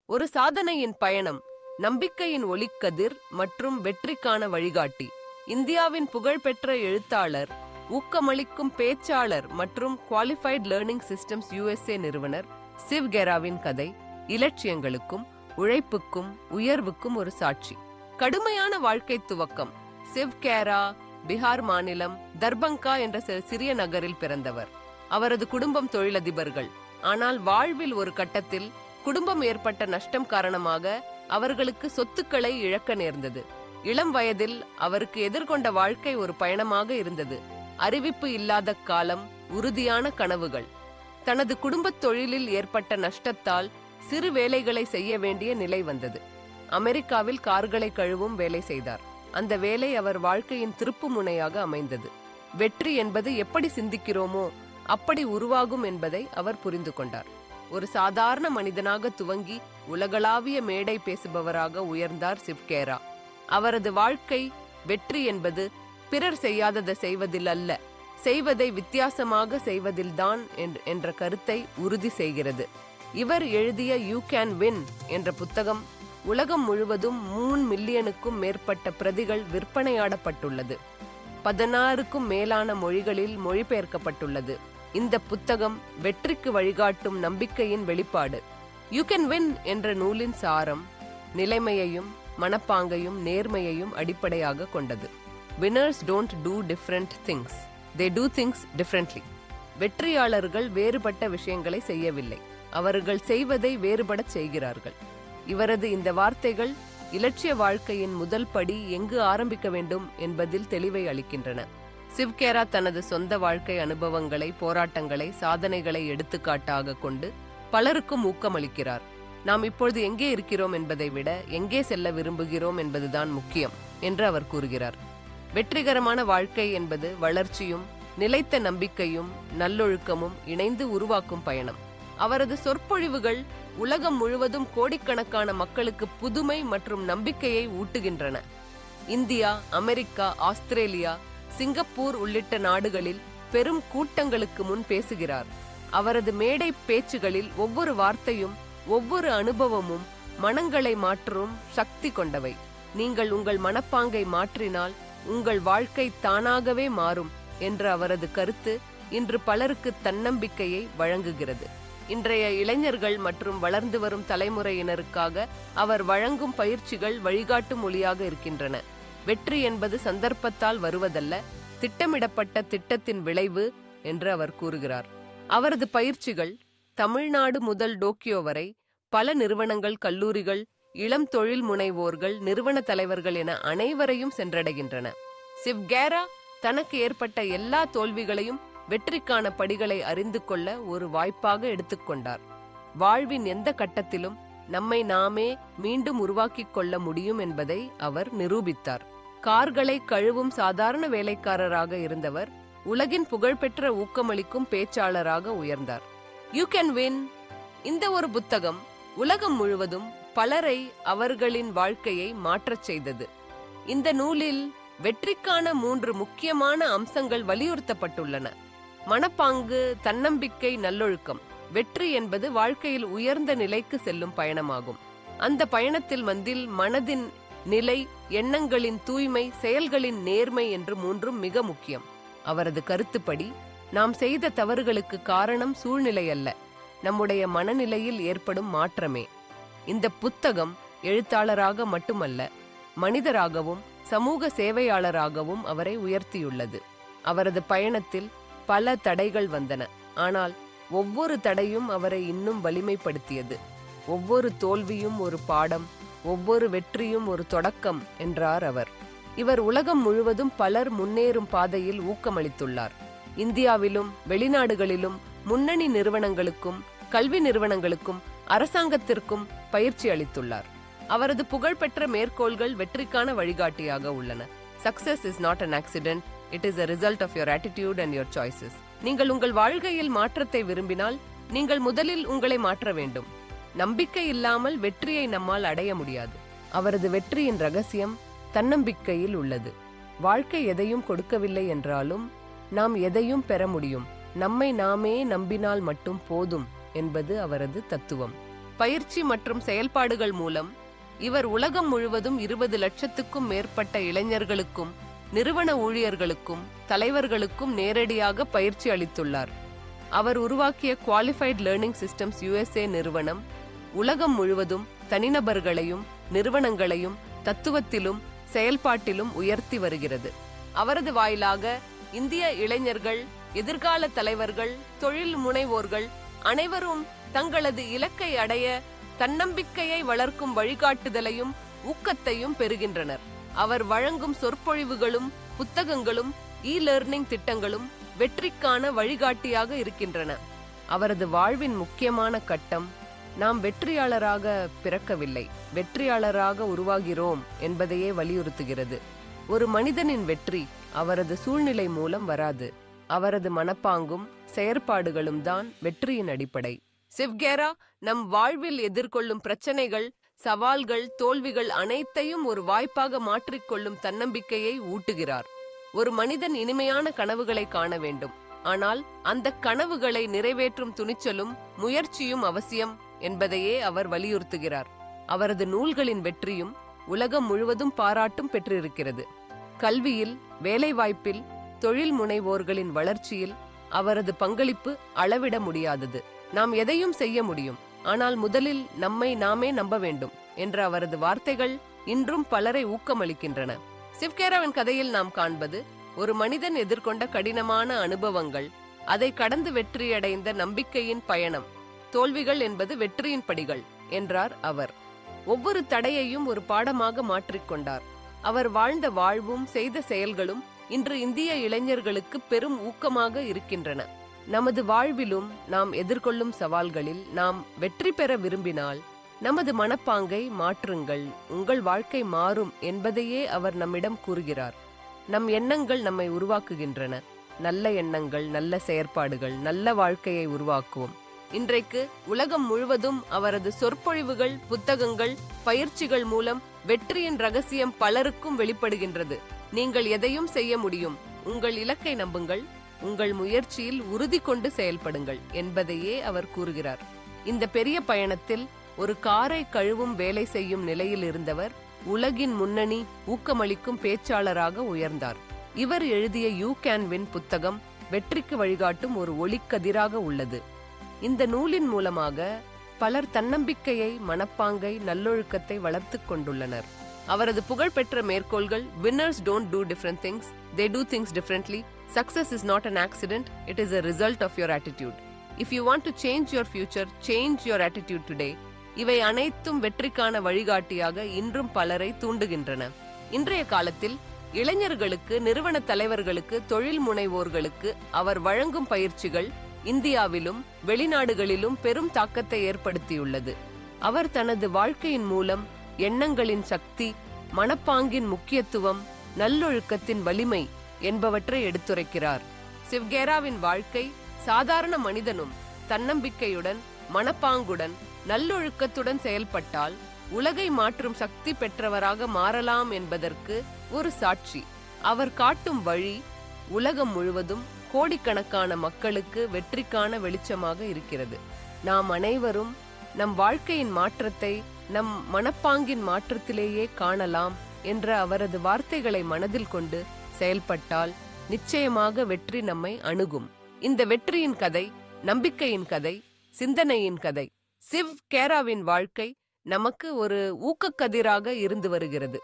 ஒரு சாதனையின் பயணம், நம்பிக்கையின் ஒளிக்கதிர் மற்றும் வெற்றிக்கான வழிகாட்டி. இந்தியாவின் புகழ்பெற்ற எழுத்தாளர், ஊக்கமளிக்கும் பேச்சாளர் மற்றும் குவாலிஃபைட் லேர்னிங் சிஸ்டம்ஸ் USA நிறுவனர் சிவ் கெராவின் கதை இலட்சியங்களுக்கும் உழைப்புக்கும் உயர்வுக்கும் ஒரு சாட்சி. கடுமையான வாழ்க்கை துவக்கம். சிவ் கெரா பீகார் மாநிலம் தர்பங்கா என்ற சிறிய நகரில் பிறந்தவர். அவரது குடும்பம் தொழிலதிபர்கள். ஆனால் வாழ்வில் ஒரு கட்டத்தில் குடும்பம் ஏற்பட்ட நஷ்டம் காரணமாக அவர்களுக்கு சொத்துக்களை இழக்க நேர்ந்தது. இளம் வயதில் அவருக்கு எதிர்கொண்ட வாழ்க்கை ஒரு பயணமாக இருந்தது. அறிவிப்பு இல்லாத காலம், உறுதியான கனவுகள். தனது குடும்பத் தொழிலில் ஏற்பட்ட நஷ்டத்தால் சிறு வேலைகளை செய்ய வேண்டிய நிலை வந்தது. அமெரிக்காவில் கார்களை கழுவும் வேலை செய்தார். அந்த வேலை அவர் வாழ்க்கையின் திருப்பு முனையாக அமைந்தது. வெற்றி என்பது எப்படி சிந்திக்கிறோமோ அப்படி உருவாகும் என்பதை அவர் புரிந்து கொண்டார். ஒரு சாதாரண மனிதனாக துவங்கி உலகளாவிய மேடை பேசுபவராக உயர்ந்தார் சிவ் கெரா. அவரது வாழ்க்கை வெற்றி என்பது பிறர் செய்யாததை செய்வதில் அல்ல, செய்வதை வித்தியாசமாக செய்வதில்தான் என்ற கருத்தை உறுதி செய்கிறது. இவர் எழுதிய யூ கேன் வின் என்ற புத்தகம் உலகம் முழுவதும் 3 மில்லியனுக்கும் மேற்பட்ட பிரதிகள் விற்பனையாடப்பட்டுள்ளது. 16க்கும் மேலான மொழிகளில் மொழிபெயர்க்கப்பட்டுள்ளது. இந்த புத்தகம் வெற்றிக்கு வழிகாட்டும் நம்பிக்கையின் வெளிப்பாடு. யூ கேன் வின் என்ற நூலின் சாரம் நிலைமையையும் மனப்பாங்கையும் நேர்மையையும் அடிப்படையாக கொண்டது. Winners don't do different things. They do things differently. வெற்றியாளர்கள் வேறுபட்ட விஷயங்களை செய்யவில்லை, அவர்கள் செய்வதை வேறுபடச் செய்கிறார்கள். இவரது இந்த வார்த்தைகள் இலட்சிய வாழ்க்கையின் முதல் படி எங்கு ஆரம்பிக்க வேண்டும் என்பதில் தெளிவை அளிக்கின்றன. சிவ் கெரா தனது சொந்த வாழ்க்கை அனுபவங்களை, போராட்டங்களை, சாதனைகளை எடுத்துக்காட்டாக கொண்டு பலருக்கும் ஊக்கமளிக்கிறார். நாம் இப்பொழுது எங்கே இருக்கிறோம் என்பதை விட எங்கே செல்ல விரும்புகிறோம் என்பதுதான் முக்கியம் என்று அவர் கூறுகிறார். வெற்றிகரமான வாழ்க்கை என்பது வளர்ச்சியும் நிலைத்த நம்பிக்கையும் நல்லொழுக்கமும் இணைந்து உருவாக்கும் பயணம். அவரது சொற்பொழிவுகள் உலகம் முழுவதும் கோடிக்கணக்கான மக்களுக்கு புதுமை மற்றும் நம்பிக்கையை ஊட்டுகின்றன. இந்தியா, அமெரிக்கா, ஆஸ்திரேலியா, சிங்கப்பூர் உள்ளிட்ட நாடுகளில் பெரும் கூட்டங்களுக்கு முன் பேசுகிறார். அவரது மேடை பேச்சுகளில் ஒவ்வொரு வார்த்தையும் ஒவ்வொரு அனுபவமும் மனங்களை மாற்றும் சக்தி கொண்டவை. நீங்கள் உங்கள் மனப்பாங்கை மாற்றினால் உங்கள் வாழ்க்கை தானாகவே மாறும் என்ற அவரது கருத்து இன்று பலருக்கு தன்னம்பிக்கையை வழங்குகிறது. இன்றைய இளைஞர்கள் மற்றும் வளர்ந்து வரும் தலைமுறையினருக்காக அவர் வழங்கும் பயிற்சிகள் வழிகாட்டும் ஒளியாக இருக்கின்றன. வெற்றி என்பது சந்தர்ப்பத்தால் வருவதல்ல, திட்டமிடப்பட்ட திட்டத்தின் விளைவு என்று அவர் கூறுகிறார். அவரது பயிற்சிகள் தமிழ்நாடு முதல் டோக்கியோ வரை பல நிறுவனங்கள், கல்லூரிகள், இளம் தொழில் முனைவோர்கள், நிறுவன தலைவர்கள் என அனைவரையும் சென்றடைகின்றன. சிவ் கெரா தனக்கு ஏற்பட்ட எல்லா தோல்விகளையும் வெற்றிக்கான படிகளை அறிந்து கொள்ள ஒரு வாய்ப்பாக எடுத்துக்கொண்டார். வாழ்வின் எந்த கட்டத்திலும் நம்மை நாமே மீண்டும் உருவாக்கிக் கொள்ள முடியும் என்பதை அவர் நிரூபித்தார். கார்களை கழுவும் சாதாரண வேலைக்காரராக இருந்தவர் உலகின் புகழ்பெற்ற ஊக்கமளிக்கும் பேச்சாளராக உயர்ந்தார். யூ கேன் வின் இந்த ஒரு புத்தகம் உலகம் முழுவதும் பலரை அவர்களின் வாழ்க்கையை மாற்றச் செய்தது. இந்த நூலில் வெற்றிக்கான 3 முக்கியமான அம்சங்கள் வலியுறுத்தப்பட்டுள்ளன. மனப்பாங்கு, தன்னம்பிக்கை, நல்லொழுக்கம். வெற்றி என்பது வாழ்க்கையில் உயர்ந்த நிலைக்கு செல்லும் பயணமாகும். அந்த பயணத்தில் மனதின் நிலை, எண்ணங்களின் தூய்மை, செயல்களின் நேர்மை என்று 3ம் மிக முக்கியம். அவரது கருத்துப்படி நாம் செய்த தவறுகளுக்கு காரணம் சூழ்நிலை அல்ல, நம்முடைய மனநிலையில் ஏற்படும் மாற்றமே. இந்த புத்தகம் எழுத்தாளராக மட்டுமல்ல, மனிதராகவும் சமூக சேவையாளராகவும் அவரை உயர்த்தியுள்ளது. அவரது பயணத்தில் பல தடைகள் வந்தன, ஆனால் ஒவ்வொரு தடையும் அவரை இன்னும் வலிமைப்படுத்தியது. ஒவ்வொரு தோல்வியும் ஒரு பாடம், ஒவ்வொரு வெற்றியும் ஒரு தொடக்கம் என்றார் அவர். இவர் உலகம் முழுவதும் பலர் முன்னேறும் பாதையில் ஊக்கமளித்துள்ளார். இந்தியாவிலும் வெளிநாடுகளிலும் முன்னணி நிறுவனங்களுக்கும், கல்வி நிறுவனங்களுக்கும், அரசாங்கத்திற்கும் பயிற்சி அளித்துள்ளார். அவரது புகழ்பெற்ற மேற்கோள்கள் வெற்றிக்கான வழிகாட்டியாக உள்ளன. Success is not an accident. It is a result of your attitude and your choices. நீங்கள் உங்கள் வாழ்க்கையில் மாற்றத்தை விரும்பினால் நீங்கள் முதலில் உங்களை மாற்ற வேண்டும். நம்பிக்கை இல்லாமல் வெற்றியை நம்மால் அடைய முடியாது. அவரது வெற்றியின் ரகசியம் தன்னம்பிக்கையில் உள்ளது. வாழ்க்கை எதையும் கொடுக்கவில்லை என்றாலும் நாம் எதையும் பெற முடியும். நம்மை நாமே நம்பினால் மட்டும் போதும் என்பது அவரது தத்துவம். பயிற்சி மற்றும் செயல்பாடுகள் மூலம் இவர் உலகம் முழுவதும் 20 லட்சத்துக்கும் மேற்பட்ட இளைஞர்களுக்கும் நிறுவன ஊழியர்களுக்கும் தலைவர்களுக்கும் நேரடியாக பயிற்சி அளித்துள்ளார். அவர் உருவாக்கிய குவாலிஃபைட் லேர்னிங் சிஸ்டம்ஸ் USA நிறுவனம் உலகம் முழுவதும் தனிநபர்களையும் நிறுவனங்களையும் தத்துவத்திலும் செயல்பாட்டிலும் உயர்த்தி வருகிறது. அவரது வாயிலாக இந்திய இளைஞர்கள், எதிர்கால தலைவர்கள், தொழில் முனைவோர்கள் அனைவரும் தங்களது இலக்கை அடைய தன்னம்பிக்கையை வளர்க்கும் வழிகாட்டுதலையும் ஊக்கத்தையும் பெறுகின்றனர். அவர் வழங்கும் சொற்பொழிவுகளும் புத்தகங்களும் லேர்னிங் திட்டங்களும் வெற்றிக்கான வழிகாட்டியாக இருக்கின்றன. அவரது வாழ்வின் முக்கியமான கட்டம் நாம் வெற்றியாளராக பிறக்கவில்லை, வெற்றியாளராக உருவாகிறோம் என்பதையே வலியுறுத்துகிறது. ஒரு மனிதனின் வெற்றி அவரது சூழ்நிலை மூலம் வராது, அவரது மனப்பாங்கும் செயற்பாடுகளும் தான் வெற்றியின் அடிப்படை. சிவ்கேரா நம் வாழ்வில் எதிர்கொள்ளும் பிரச்சனைகள், சவால்கள், தோல்விகள் அனைத்தையும் ஒரு வாய்ப்பாக மாற்றிக்கொள்ளும் தன்னம்பிக்கையை ஊட்டுகிறார். ஒரு மனிதன் இனிமையான கனவுகளை காண வேண்டும், ஆனால் அந்த கனவுகளை நிறைவேற்றும் துணிச்சலும் முயற்சியும் அவசியம் என்பதையே அவர் வலியுறுத்துகிறார். அவரது நூல்களின் வெற்றியும் உலகம் முழுவதும் பாராட்டும் பெற்றிருக்கிறது. கல்வியில், வேலைவாய்ப்பில், தொழில் முனைவோர்களின் வளர்ச்சியில் அவரது பங்களிப்பு அளவிட முடியாதது. நாம் எதையும் செய்ய முடியும், ஆனால் முதலில் நம்மை நாமே நம்ப வேண்டும் என்ற அவரது வார்த்தைகள் இன்றும் பலரை ஊக்கமளிக்கின்றன. சிவ்கேராவின் கதையில் நாம் காண்பது ஒரு மனிதன் எதிர்கொண்ட கடினமான அனுபவங்கள், அதை கடந்து வெற்றியடைந்த நம்பிக்கையின் பயணம். தோல்விகள் என்பது வெற்றியின் படிகள் என்றார் அவர். ஒவ்வொரு தடையையும் ஒரு பாடமாக மாற்றிக்கொண்டார். அவர் வாழ்ந்த வாழ்வும் செய்த செயல்களும் இன்று இந்திய இளைஞர்களுக்கு பெரும் ஊக்கமாக இருக்கின்றன. நமது வாழ்விலும் நாம் எதிர்கொள்ளும் சவால்களில் நாம் வெற்றி பெற விரும்பினால் நமது மனப்பாங்கை மாற்றுங்கள், உங்கள் வாழ்க்கை மாறும் என்பதையே அவர் நம்மிடம் கூறுகிறார். நம் எண்ணங்கள் நம்மை உருவாக்குகின்றன. நல்ல எண்ணங்கள், நல்ல செயற்பாடுகள், நல்ல வாழ்க்கையை உருவாக்குவோம். இன்றைக்கு உலகம் முழுவதும் அவரது சொற்பொழிவுகள், புத்தகங்கள், பயிற்சிகள் மூலம் வெற்றியின் ரகசியம் பலருக்கும் வெளிப்படுகின்றது. நீங்கள் எதையும் செய்ய முடியும், உங்கள் இலக்கை நம்புங்கள், உங்கள் முயற்சியில் உறுதி கொண்டு செயல்படுங்கள் என்பதையே அவர் கூறுகிறார். இந்த பெரிய பயணத்தில் ஒரு காரை கழுவும் வேலை செய்யும் நிலையில் இருந்தவர் உலகின் முன்னணி ஊக்கமளிக்கும் பேச்சாளராக உயர்ந்தார். இவர் எழுதிய யூ கேன் வின் புத்தகம் வெற்றிக்கு வழிகாட்டும் ஒரு ஒளிக்கதிராக உள்ளது. இந்த நூலின் மூலமாக பலர் தன்னம்பிக்கையை, மனப்பாங்கை, நல்லொழுக்கத்தை வளர்த்து கொண்டுள்ளனர். அவரது புகழ்பெற்ற மேற்கோள்கள் winners don't do different things, they do things differently. Success is not an accident, it is a result of your attitude. If you want to change your future, change your attitude today. இவை அனைத்தும் வெற்றிக்கான வழிகாட்டியாக இன்றும் பலரை தூண்டுகின்றன. இன்றைய காலத்தில் இளைஞர்களுக்கு, நிறுவன தலைவர்களுக்கு, தொழில் முனைவோர்களுக்கு அவர் வழங்கும் பயிற்சிகள் இந்தியாவிலும் வெளிநாடுகளிலும் பெரும் தாக்கத்தை ஏற்படுத்தியுள்ளது. அவர் தனது வாழ்க்கையின் மூலம் எண்ணங்களின் சக்தி, மனப்பாங்கின் முக்கியத்துவம், நல்லொழுக்கத்தின் வலிமை என்பவற்றை எடுத்துரைக்கிறார். சிவ்கேராவின் வாழ்க்கை சாதாரண மனிதனும் தன்னம்பிக்கையுடன், மனப்பாங்குடன், நல்லொழுக்கத்துடன் செயல்பட்டால் உலகை மாற்றும் சக்தி பெற்றவராக மாறலாம் என்பதற்கு ஒரு சாட்சி. அவர் காட்டும் வழி உலகம் முழுவதும் கோடிக்கணக்கான மக்களுக்கு வெற்றிக்கான வெளிச்சமாக இருக்கிறது. நாம் அனைவரும் நம் வாழ்க்கையின் மாற்றத்தை நம் மனப்பாங்கின் மாற்றத்திலேயே காணலாம் என்ற அவரது வார்த்தைகளை மனதில் கொண்டு செயல்பட்டால் நிச்சயமாக வெற்றி நம்மை அணுகும். இந்த வெற்றியின் கதை நம்பிக்கையின் கதை, சிந்தனையின் கதை. சிவ்கேராவின் வாழ்க்கை நமக்கு ஒரு ஊக்கக்கதிராக இருந்து வருகிறது.